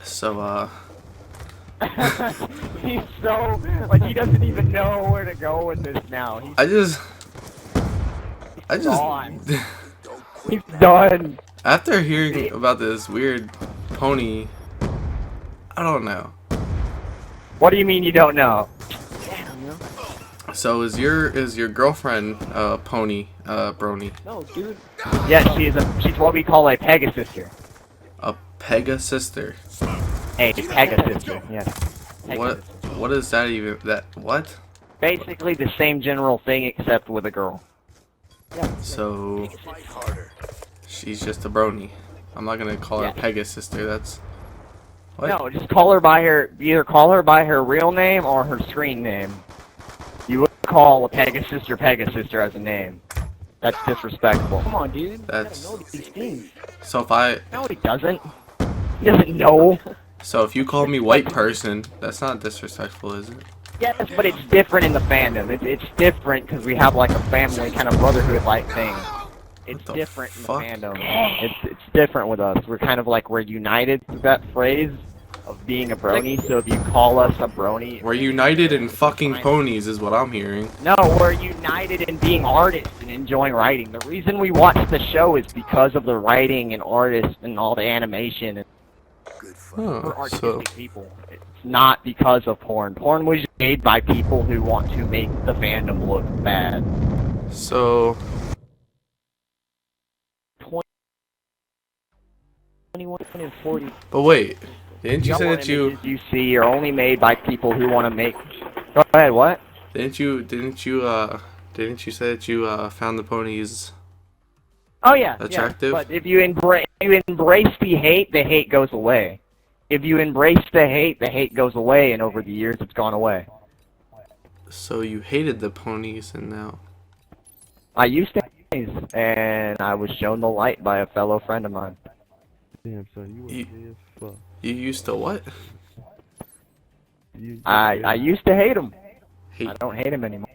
So, He's so, like, he doesn't even know where to go with this now. He's I just, gone. He's done. after hearing about this weird pony, I don't know. What do you mean you don't know? So is your girlfriend pony brony? No, dude. Yes, she's what we call a Pegasister. A Pegasister? Hey, Pegasister. Yes. What is that even? What? Basically the same general thing except with a girl. So she's just a brony. I'm not gonna call her Pegasister. That's what? No, just call her by her. Either call her by her real name or her screen name. You wouldn't call a Pegasister as a name. That's disrespectful. Come on, dude. That's. You gotta know these things. So if I. No, he doesn't. He doesn't know. So if you call me white person, that's not disrespectful, is it? Yes, but it's different in the fandom. It's different because we have like a family kind of brotherhood-like thing. It's different in the fandom. It's different with us. We're kind of like we're united through that phrase of being a brony. So if you call us a brony, we're united in fucking ponies, is what I'm hearing. No, we're united in being artists and enjoying writing. The reason we watch the show is because of the writing and artists and all the animation. And we're artistic people. It's not because of porn. Porn was made by people who want to make the fandom look bad. So 21 and 40. But wait, didn't you say that you see are only made by people who want to make? Go ahead. What? Didn't you say that you found the ponies? Oh yeah, attractive? Yeah. But if you embrace the hate goes away. If you embrace the hate goes away, and over the years it's gone away. So you hated the ponies, and now? I used to hate ponies, and I was shown the light by a fellow friend of mine. Damn, son, you were gay as fuck. You used to what? I used to hate them. I don't hate them anymore.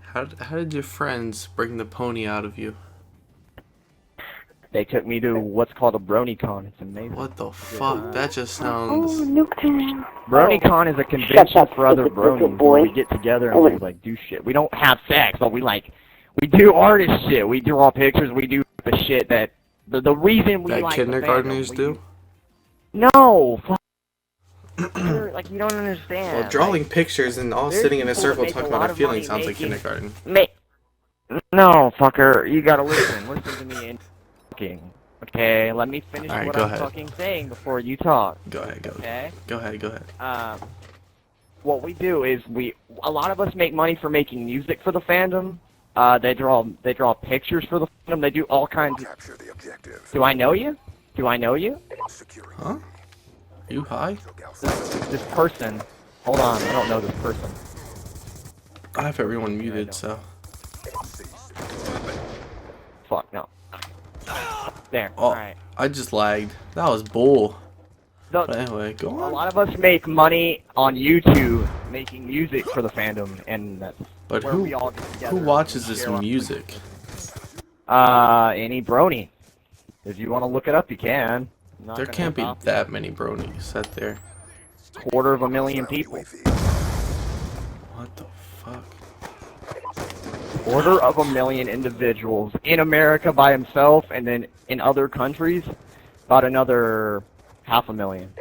How did your friends bring the pony out of you? They took me to what's called a BronyCon. It's amazing. What the fuck? That just sounds... BronyCon is a convention for other bronies where we get together and we like do shit. We don't have sex, but we do artist shit. We draw pictures. We do the shit that the reason we like kindergartners do. No. Like you don't understand. Well, drawing pictures and all sitting in a circle talking about our feelings sounds like kindergarten. No, fucker. You gotta listen. Listen to me. Okay, let me finish what I'm fucking saying before you talk. Go ahead, go. Okay? Go ahead. What we do is a lot of us make money for making music for the fandom. They draw pictures for the fandom. They do all kinds of... Do I know you? Do I know you? Huh? Are you high? This person. Hold on, I don't know this person. I have everyone muted, so... Fuck, no. There, oh, alright. I just lagged. That was bull. But anyway, go on. A lot of us make money on YouTube making music for the fandom, and that's where we all get together. Who watches this music? Any brony. If you want to look it up, you can. There can't be that many bronies out there. 250,000 people. What the fuck? 250,000 individuals in America by himself, and then in other countries, about another 500,000.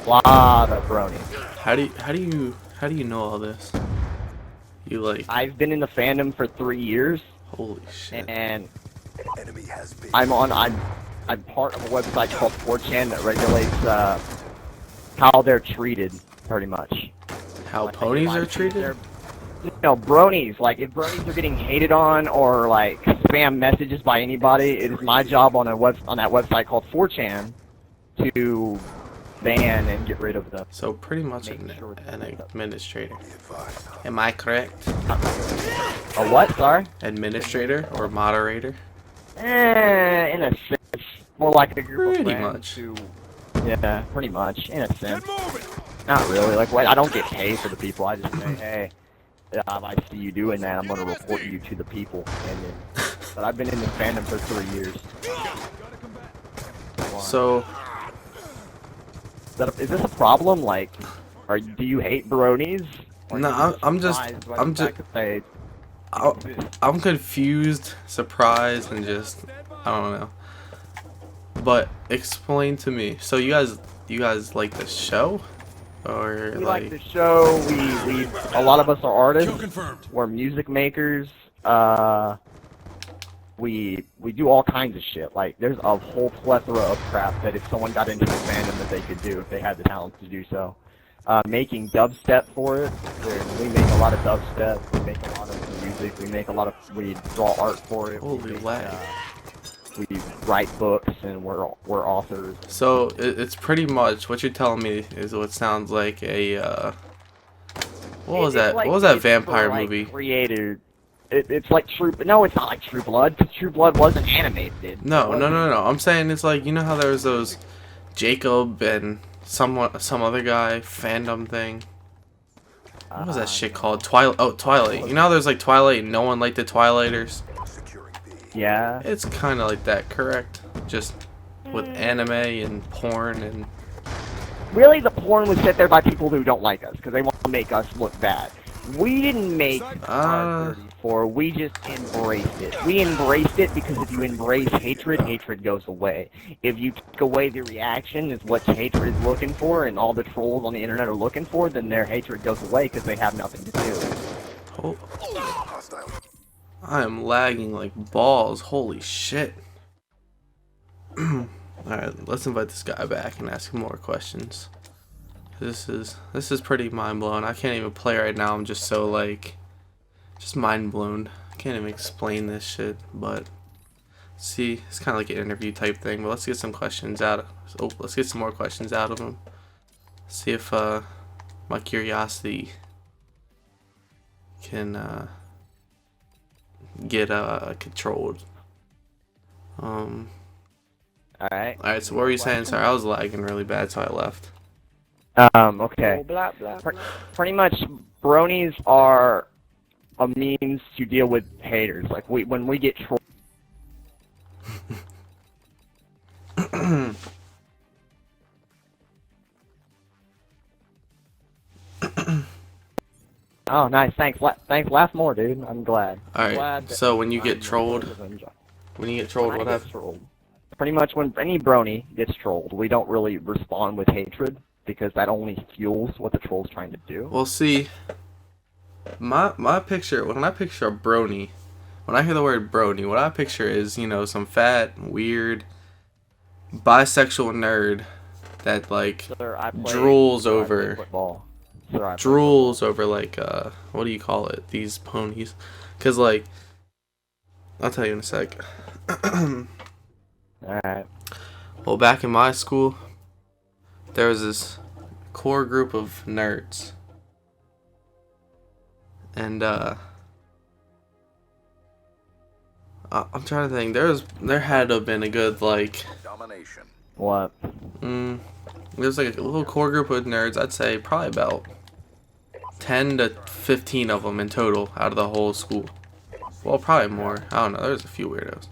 Lot of bronies. How do you know all this? You like? I've been in the fandom for 3 years. Holy shit! And I'm part of a website called 4chan that regulates how they're treated, pretty much. How ponies are treated? No, bronies. Like, if bronies are getting hated on or, like, spam messages by anybody, it is my job on that website called 4chan to ban and get rid of them. So, pretty much an administrator. Am I correct? A what, sorry? Administrator or moderator? In a sense. More like a group of friends much. who... Yeah, pretty much, in a sense. Not really. Like, I don't get paid for the people. I just say, hey, I see you doing that. I'm going to report you to the people. And then but I've been in this fandom for 3 years. So, is this a problem? Like, do you hate bronies? no, I'm confused, surprised, and just, I don't know. But explain to me. So you guys like the show, or we like the show. We a lot of us are artists. We're music makers. We do all kinds of shit. Like, there's a whole plethora of crap that if someone got into the fandom that they could do if they had the talent to do so. Making dubstep for it. We make a lot of dubstep. We make a lot of music. We draw art for it. Holy lag. We write books, and we're authors. So it's pretty much what you're telling me is what sounds like a what was that vampire movie? Created. It's like True. No, it's not like True Blood. Because True Blood wasn't animated. No. I'm saying it's like, you know how there was those Jacob and some other guy fandom thing. What was that shit called? Twilight. You know how there's like Twilight and no one liked the Twilighters? Yeah. It's kind of like that, correct? Just with anime and porn and... Really, the porn was set there by people who don't like us, because they want to make us look bad. We didn't make R34, we just embraced it. We embraced it because if you embrace hatred, hatred goes away. If you take away the reaction, is what hatred is looking for, and all the trolls on the internet are looking for, then their hatred goes away because they have nothing to do. I am lagging like balls. Holy shit. Alright, let's invite this guy back and ask him more questions. This is pretty mind blowing. I can't even play right now. I'm just so like just mind blown. I can't even explain this shit, but see, it's kinda like an interview type thing, but let's get some questions out of let's get some more questions out of him. See if my curiosity can get controlled. Alright, so what were you saying? Sorry, I was lagging really bad, so I left. Okay. Pretty much, bronies are a means to deal with haters. Like, when we get trolled. Oh, nice. Thanks. Thanks. Laugh more, dude. I'm glad. Alright, so when you get trolled, what happens? Pretty much when any brony gets trolled, we don't really respond with hatred, because that only fuels what the troll's trying to do. Well, see, my picture, when I picture a brony, when I hear the word brony, what I picture is, you know, some fat, weird, bisexual nerd that, like, drools over like, what do you call it, these ponies? Because, like, I'll tell you in a sec. Alright. Well, back in my school, there was this core group of nerds. And, I'm trying to think. There had to have been a good, like... What? There's like a little core group of nerds. I'd say probably about 10 to 15 of them in total out of the whole school. Well, probably more. I don't know. There's a few weirdos.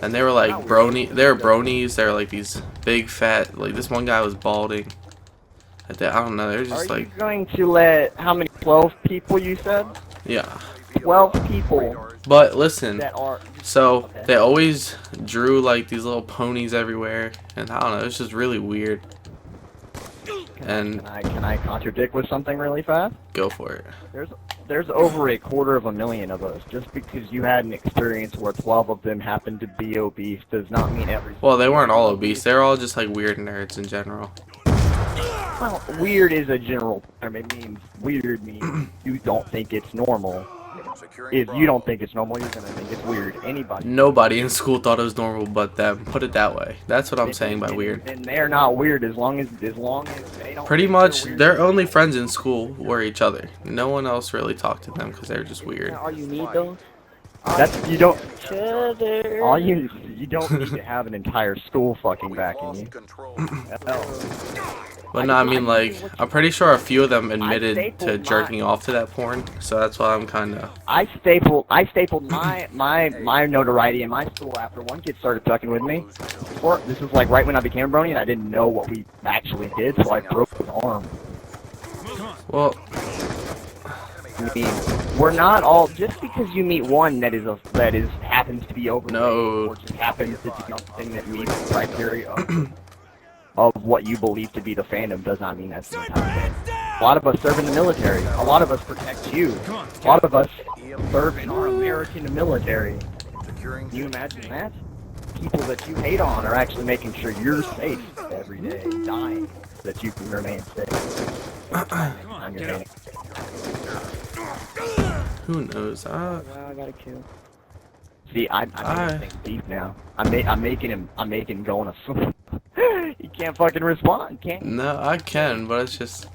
And they were like they were bronies. They were like these big fat, like this one guy was balding. I don't know, they were just like... Are you going to let, how many, 12 people you said? Yeah. 12 people. But listen, so okay. They always drew like these little ponies everywhere, and I don't know, it's just really weird. And can I contradict with something really fast? Go for it. There's over 250,000 of us. Just because you had an experience where 12 of them happened to be obese does not mean everything. Well, they weren't all obese. They were all just like weird nerds in general. Well, weird is a general term. It means weird means you don't think it's normal. If you don't think it's normal, you're gonna think it's weird. Nobody in school thought it was normal but them. Put it that way. That's what I'm saying by weird. And they're not weird as long as they don't. Pretty much, their only friends in school were each other. No one else really talked to them because they were just weird. All you need though. You don't need to have an entire school fucking backing you. But no, I mean, like, I'm pretty sure a few of them admitted to jerking off to that porn, so that's why I'm kind of... I stapled my notoriety in my school after one kid started fucking with me. This was like right when I became a brony, and I didn't know what we actually did, so I broke his arm. Well... I mean, we're not all, just because you meet one that happens to be overweight, or just happens to do something that meets the criteria of what you believe to be the fandom, does not mean that's the entire thing. A lot of us serve in the military. A lot of us protect you. A lot of us serve in our American military. Can you imagine that? People that you hate on are actually making sure you're safe every day, dying so that you can remain safe. Who knows? Well, I got a kill. See, I'm making things deep now. I'm making him go on a swim. He can't fucking respond, can't he? No, I can, but it's just...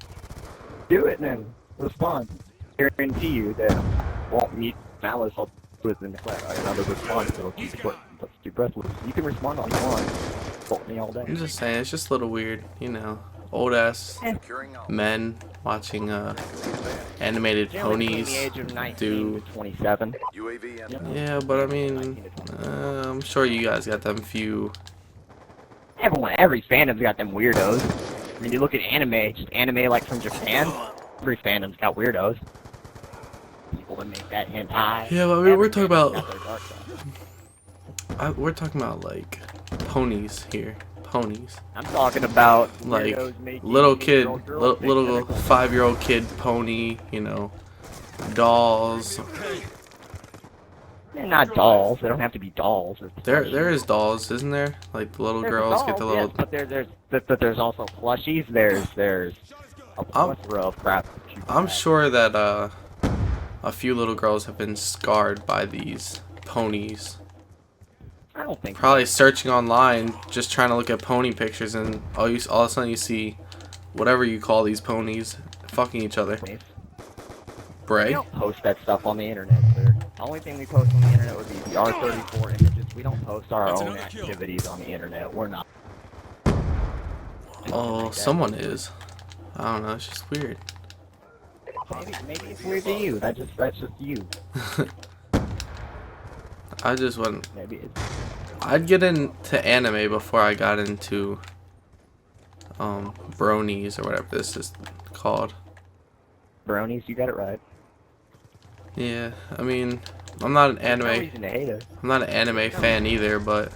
Do it then. Respond. Guarantee you that won't meet malice within another response, so keep your breath loose. You can respond all you want. Fault me all day. I'm just saying, it's just a little weird, you know. Old ass men watching animated ponies do... 27. Yeah, but I mean, I'm sure you guys got them few... Every fandom's got them weirdos. I mean, you look at anime, just anime like from Japan, every fandom's got weirdos. People that make that hentai. Yeah, but I mean, we're talking about like ponies here. Ponies. I'm talking about like little kid, little 5-year-old kid pony, you know, dolls. They're not dolls. They don't have to be dolls. There is dolls, isn't there? Like the little girls get the little. Yes, but there's also plushies. There's a plethora of crap. I'm sure that a few little girls have been scarred by these ponies. I don't think probably searching online, just trying to look at pony pictures, and all of a sudden you see whatever you call these ponies fucking each other. Bray? We don't post that stuff on the internet, sir. The only thing we post on the internet would be the R34 images. We don't post our own activities on the internet. We're not. Oh, someone is. I don't know. It's just weird. Maybe it's weird to you. That's just you. I just wouldn't. Maybe it's... I'd get into anime before I got into bronies or whatever this is called. Bronies, you got it right. Yeah, I mean, I'm not an anime. There's no reason to hate us. I'm not an anime fan either, but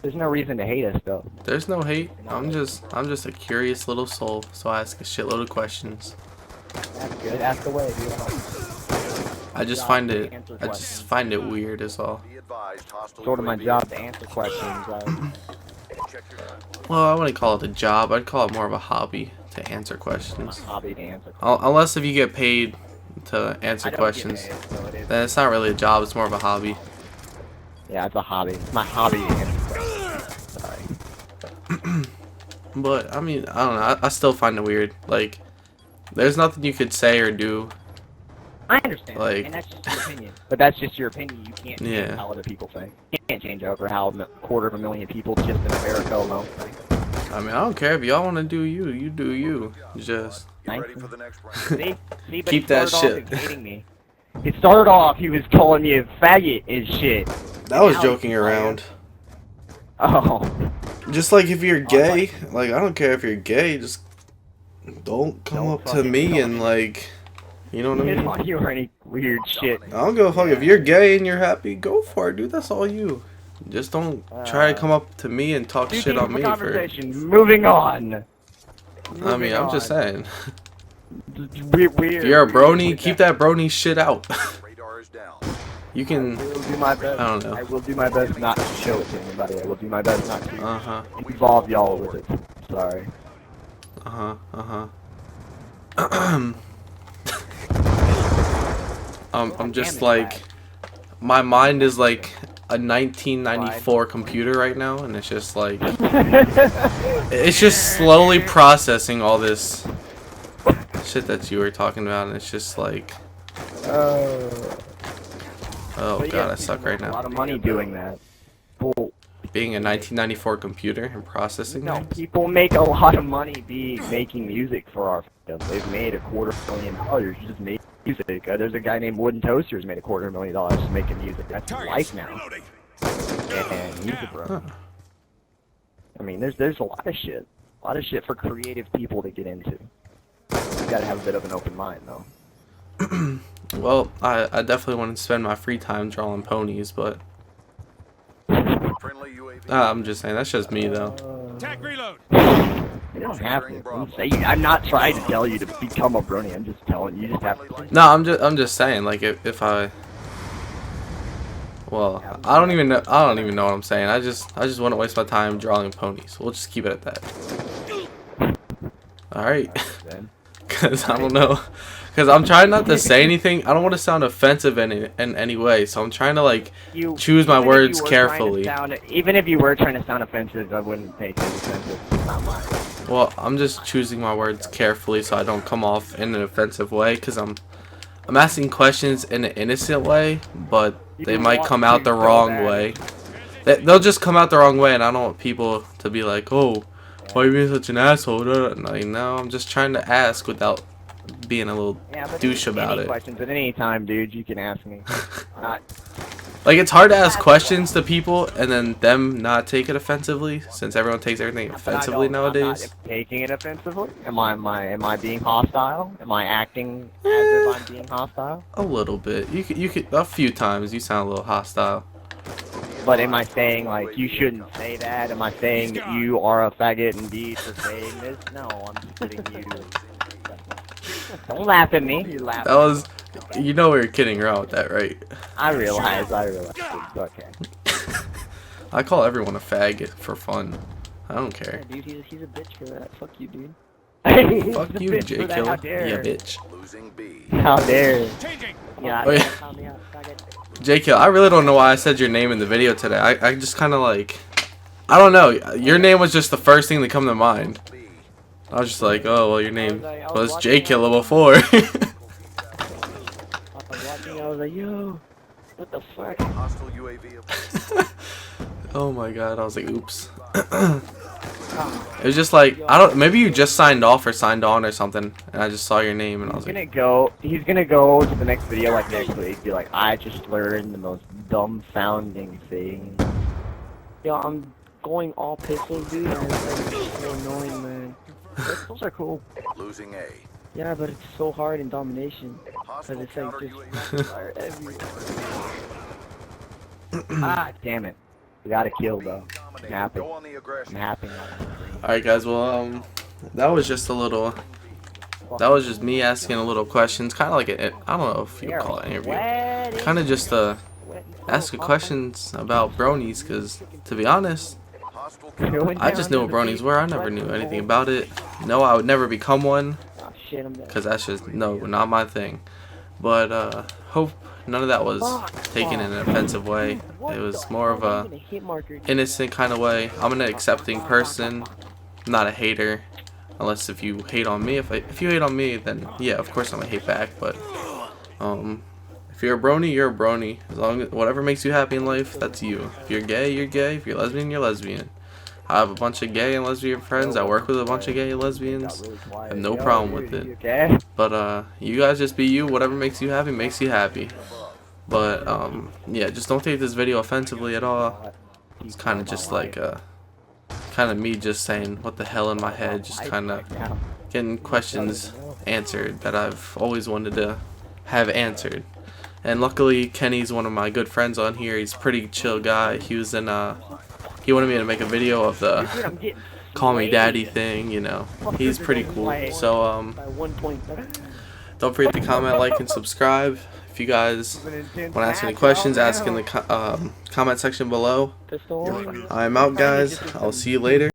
there's no reason to hate us though. There's no hate. I'm just a curious little soul, so I ask a shitload of questions. That's good. Ask away, dude. I just find it weird is all. Sort of my job to answer questions. Well, I wouldn't call it a job. I'd call it more of a hobby to answer questions. Hobby to answer questions. Unless if you get paid to answer questions, then it's not really a job. It's more of a hobby. Yeah, it's a hobby. It's my hobby to answer questions. Sorry. But I mean, I don't know. I still find it weird. Like, there's nothing you could say or do. I understand, like, and that's just your opinion. But that's just your opinion. You can't change yeah. how other people think. You can't change over how 250,000 people just in America alone think. I mean, I don't care if y'all want to do you. You do you. Just keep that shit. Hating me. It started off, he was calling me a faggot and shit. That was joking around. Oh. Just like if you're gay, like I don't care if you're gay, just don't come up to me and like, you know what I mean? You or any weird shit. I don't give a fuck if you're gay and you're happy, go for it, dude. That's all you. Just don't try to come up to me and talk shit on me for. Moving on. I mean, I'm just saying. Weird. If you're a brony, keep that brony shit out. You can. I will do my best. I don't know. I will do my best not to show it to anybody. I will do my best not to involve y'all with it. Sorry. I'm just like, my mind is like a 1994 computer right now, and it's just like, it's just slowly processing all this shit that you were talking about, and it's just like, oh god, I suck right now. A lot of money doing that. Well, being a 1994 computer and processing No, things? people make a lot of money making music for our fandom. They've made $250,000 just making music. There's a guy named Wooden Toaster who's made $250,000 just making music. That's his life now. And he's a bro. Huh. I mean, there's a lot of shit. A lot of shit for creative people to get into. You gotta have a bit of an open mind, though. Well, I definitely want to spend my free time drawing ponies, but I'm just saying, that's just me, though. Attack reload. You don't have to. I'm not trying to tell you to become a brony. I'm just telling you just have to. No, I'm just saying, like, if I... Well, I don't even know what I'm saying. I just wouldn't waste my time drawing ponies. We'll just keep it at that. Alright. Because I don't know. Because I'm trying not to say anything. I don't want to sound offensive in any way. So I'm trying to, like, choose my words carefully. Even if you were trying to sound offensive, I wouldn't take it offensive. It's not mine. Well, I'm just choosing my words carefully so I don't come off in an offensive way. Because I'm asking questions in an innocent way, but they might come out the wrong way. They'll just come out the wrong way, and I don't want people to be like, oh, why are you being such an asshole? Like, no, I'm just trying to ask without being a little douche about it. Questions at any time, dude, you can ask me. Like, it's hard to ask questions to people and then them not take it offensively, since everyone takes everything offensively nowadays. I'm not taking it offensively. Am I being hostile? Am I acting as if I'm being hostile? A little bit. You could a few times you sound a little hostile. But am I saying, like, you shouldn't say that? Am I saying that you are a faggot indeed for saying this? No, I'm just putting you... Don't laugh at me. You laugh. That was... You know we were kidding around with that, right? I realize. It's okay. I call everyone a faggot for fun. I don't care. Yeah, dude, he's a bitch for that. Fuck you, dude. Fuck you, J Kill. Yeah, bitch. How dare. Yeah, Oh, yeah. J Kill, I really don't know why I said your name in the video today. I just kind of like... I don't know. Your name was just the first thing that come to mind. I was just like, oh, well, your name was J Kill before. I was like, yo, what the fuck? Oh my god, I was like, oops. It was just like, I don't, maybe you just signed off or signed on or something, and I just saw your name and I was like... He's gonna go to the next video like next week, be like, I just learned the most dumbfounding thing. Yo, I'm going all pistols, dude, and it's like, so annoying, man. Pistols are cool. Losing A. Yeah, but it's so hard in domination. Because it's like just fire everywhere. Ah, damn it. We got a kill though. I'm happy. I'm happy. Alright guys, well, that was just a little... That was just me asking a little questions. Kind of like I don't know if you would call it an interview. Kind of just ask questions about bronies, because to be honest, I just knew what bronies were. I never knew anything about it. No, I would never become one, because that's just, no, not my thing. But hope none of that was taken in an offensive way. It was more of a innocent kind of way. I'm an accepting person, not a hater. Unless if you hate on me. If you hate on me, then yeah, of course I'm gonna hate back. But if you're a brony, you're a brony. As long as whatever makes you happy in life, that's you. If you're gay, you're gay. If you're lesbian, you're lesbian. I have a bunch of gay and lesbian friends. I work with a bunch of gay and lesbians. I have no problem with it. But you guys just be you. Whatever makes you happy makes you happy. But yeah, just don't take this video offensively at all. It's kind of just like kind of me just saying what the hell in my head, just kind of getting questions answered that I've always wanted to have answered. And luckily Kenny's one of my good friends on here. He's a pretty chill guy. He was in he wanted me to make a video of the call me daddy thing, you know. He's pretty cool. So don't forget to comment, like, and subscribe. If you guys want to ask any questions, ask in the comment section below. I'm out, guys. I'll see you later.